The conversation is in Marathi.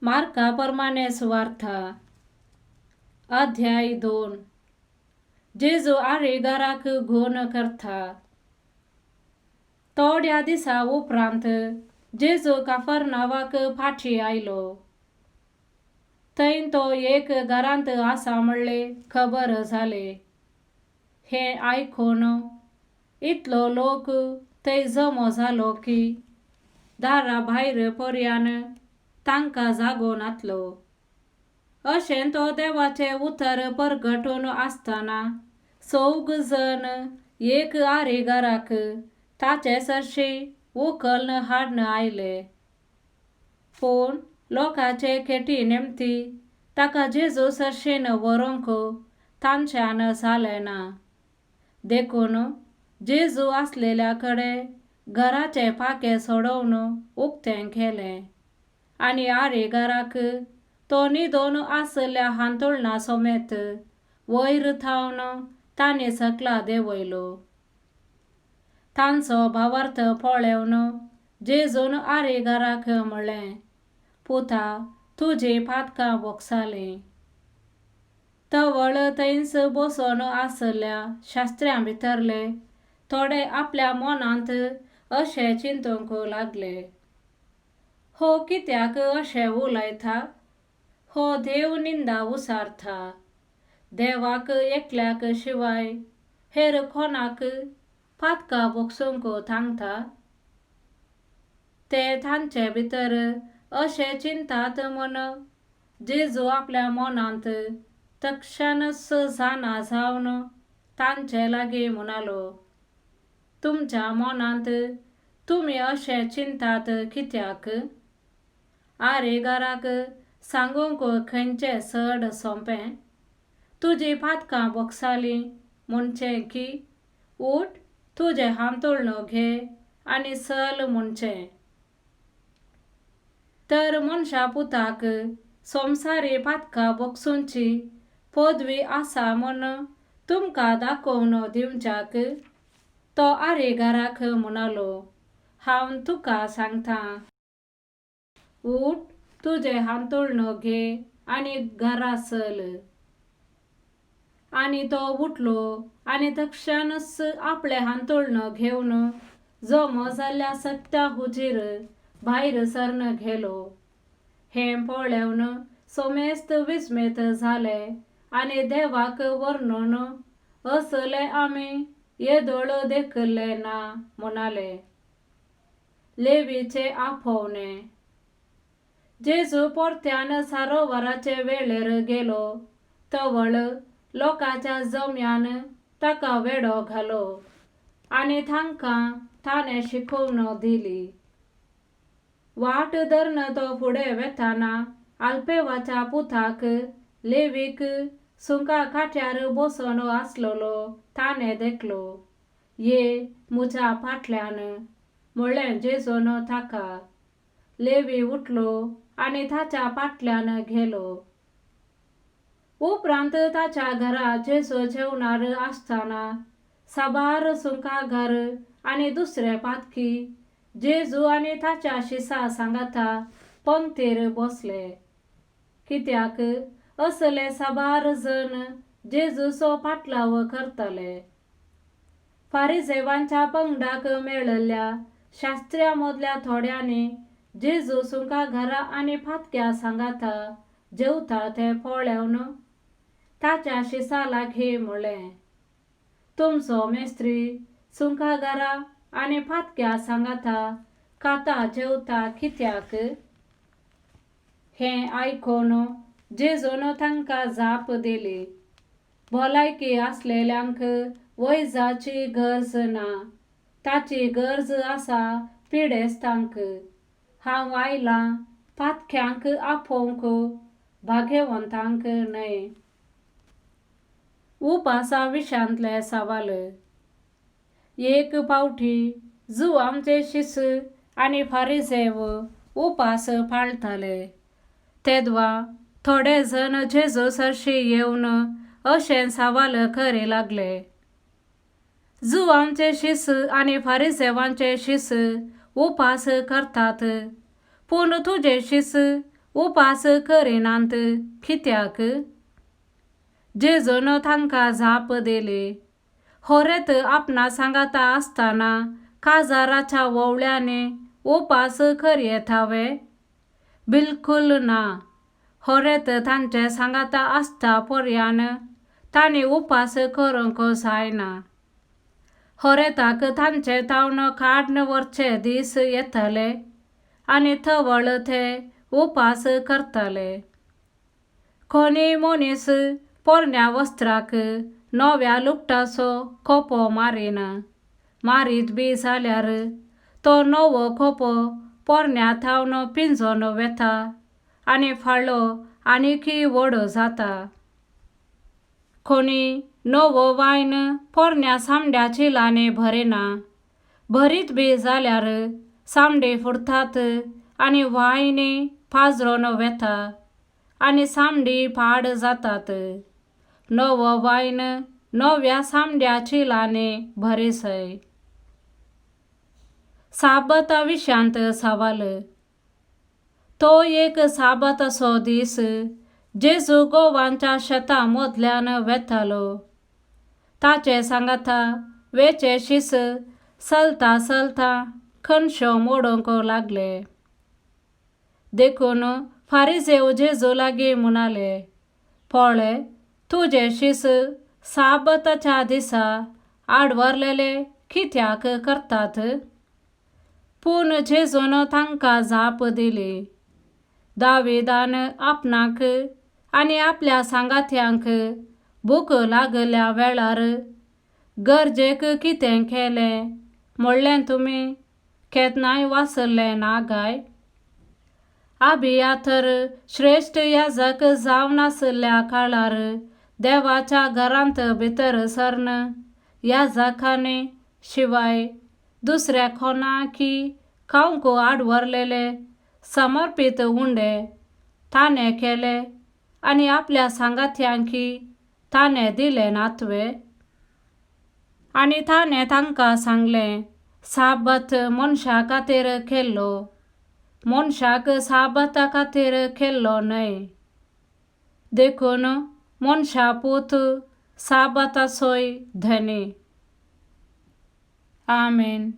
मार्काप्रमाणे सुवार्ता अध्याय 2. जेजू आरे घराक घोन करता. थोड्या दिसा उपरांत जेजू कफरनावाक फाटी आयलो. थंय तो एक घरांत आसा म्हणले खबर जाले. हे आयकून इतलो लोक थंय जमो जालो की दारा भायर पर्यान तांकां जागो नातलो. अशें तो देवाचें उतर परगटून आसतना सौग जण एक आरे घराक ताचे सरशी उखल हाडन आयले. पूण लोकांचे खेटी नेमती ताका जेजू सरशीन व्हरूंक तांच्यान जालें ना. देखून जेजू आसलेल्या कडेन घराचे पाके सोडोवन उक्तें केलें आनी आरे घराक तो न्हिदोन आसल्या हांतुळणा समेत वयर थावन तांणी सकला देंवयलो. तांचो भावार्थ पळोवन जेजून आरे घराक म्हणलें, पुता, तुजी पातकां बोगसालीं. तवळ थंयच बसून आसल्या शास्त्र्यां भितरले थोडे आपल्या मनांत अशें चिंतूंक लागले, हो कित्याक अशें उलयता? हो देव निंदा उसारता. देवाक एकल्याक शिवाय हेर कोणाक पातकां बोगसूंक सांगता? ते तांचे भितर अशें चिंतात म्हूण जेजू आपल्या मनांत तक्षणच जाणा जावन तांचे लागीं म्हणालो, तुमच्या मनांत तुमी अशें चिंतात कित्याक? आरे घराक सांगूंक खंयचें चड सोंपें? तुजी पातकां बोगसालीं म्हणचें की उठ, तुजें हांतुळणो घे आनी चल म्हणचें? तर मनशा पुताक संवसारी पातकां बोगसूंची पदवी आसा म्हूण तुमकां दाखोवन दिवच्याक तो आरे घराक म्हणालो, हांव तुका सांगतां, उठ, तुजें हांतुळणो घे आनी घरा चल. आनी तो उठलो आनी तक्षणच आपलें हांतुळणो घेवन जमो जाल्ल्या सत्या हुजीर भायर सरन गेलो. हें पळोवन सोमेस्त विस्मेत जाले आनी देवाक वर्णून असले आमी येदोळ देखले ना म्हणाले. लेवीचे आपोवणे. जेजू परत्यान सारोवराचे वेळेर गेलो तवळ लोकांच्या जम्यान ताका वेढो घालो आनी तांकां ताणें शिकोवन दिली. वाट धरून तो फुडें वेताना आल्फेवाच्या पुताक लेवीक सुंका काट्यार बसून आसलोलो ताणें देखलो. ये म्हज्या फाटल्यान म्हणलें जेजून ताका. लेवी उठलो आनी ताच्या फाटल्यान गेलो. उपरांत ताच्या घरा जेजू जेवणार आसतना साबार सुंकाकार आनी दुसरे पातकी जेजू आनी ताच्या शिसा सांगाता पंक्तीर बसले. कित्याक असले साबार जण जेजूचो पाटलाव करतले. फारिसेवांच्या पंगडाक मेळिल्ल्या शास्त्र्यां मदल्या थोड्यांनी जेजू सुंकाकारा आनी फातक्या सांगाता जेवता तें पळोवन ताच्या शिसा लागीं म्हणलें, तुमचो मेस्त्री सुंकाकारा आनी फातक्या सांगाता खाता जेवता कित्याक? हें आयकून जेजून तांकां जाप दिली, भलायकी आसलेल्यांक वैजाची गरज ना, ताची गरज आसा पिडेस्तांक. हांव आयलां फातक्यांक आपोवंक, भाग्यवंतांक न्हय. उपासा विशयांतले सवाल. एक फावटी जुवांचे शिस आनी फारिसेव उपास पाळटाले. तेदवा थोडे जण जेजू सरशी येवन अशें सवाल करी लागले, जुवांचे शिस आनी फारिसेवांचे शिस उपास करतात, पूण तुजे शिस उपास करेनांत कित्याक? जेजून तांकां जाप दिली, होरेत आपणा सांगाता आसतना काजाराच्या वोवळ्याने उपास करीत हावे? बिलकुल ना. होरेत तांचे सांगाता आसता पर्यान तांणी उपास करूंक जायना. होरेताक तांचे तावन काडन वरचे दीस येतले आनी थवळ ते उपास करतले. कोणी मनीस पोरण्या वस्त्राक नव्या लुगटाचो खोपो मारीना. मारीत बी जाल्यार तो नवो खोपो पोरण्या थावन पिंजोन वेता आनी फाळो आनीकी व्हड जाता. कोणी नवो वायन पोरण्या सामड्या चिलांनी भरिना. भरीत बी जाल्यार सामडी फुटतात आनी वायन पाजरोन वेता आनी सामडी पाड जातात. नवो वायन नव्या सामड्या चिलांनी भरिसय. साबता विशांत सवाल. तो एक साबताचो दीस जेजू गोवांच्या शेता मदल्यान वेतालो. ताचे सांगाता वेचे शीस चलता चलता कणशो मोडूंक लागले. देखून फारिजेव जेजू लागीं म्हणाले, पळय, तुझे शीस साबताच्या दिसा आडवरलेले कित्याक करतात? पूण जेजून तांकां जाप दिली, दाविदान आपणाक आनी आपल्या सांगात्यांक भूक लागल्या वेळार गरजेक कितें केलें म्हणलें तुमी केन्नाय वाचलें ना काय? आबियातर श्रेष्ठ याजक जावन आसल्या काळार देवाच्या घरांत भितर सरन याजकाने शिवाय दुसऱ्या कोणाकी खावंक आडवरलेले समर्पित उंडे ताणे केले आनी आपल्या सांगात्यांकी ताणे दिले नातवे. आनी ताणे तांकां सांगलें, साबत मनशा खातीर केल्लो, मनशाक साबता खातीर केल्लो न्हय. देखून मनशा पूत साबताचोय धनी. आमेन.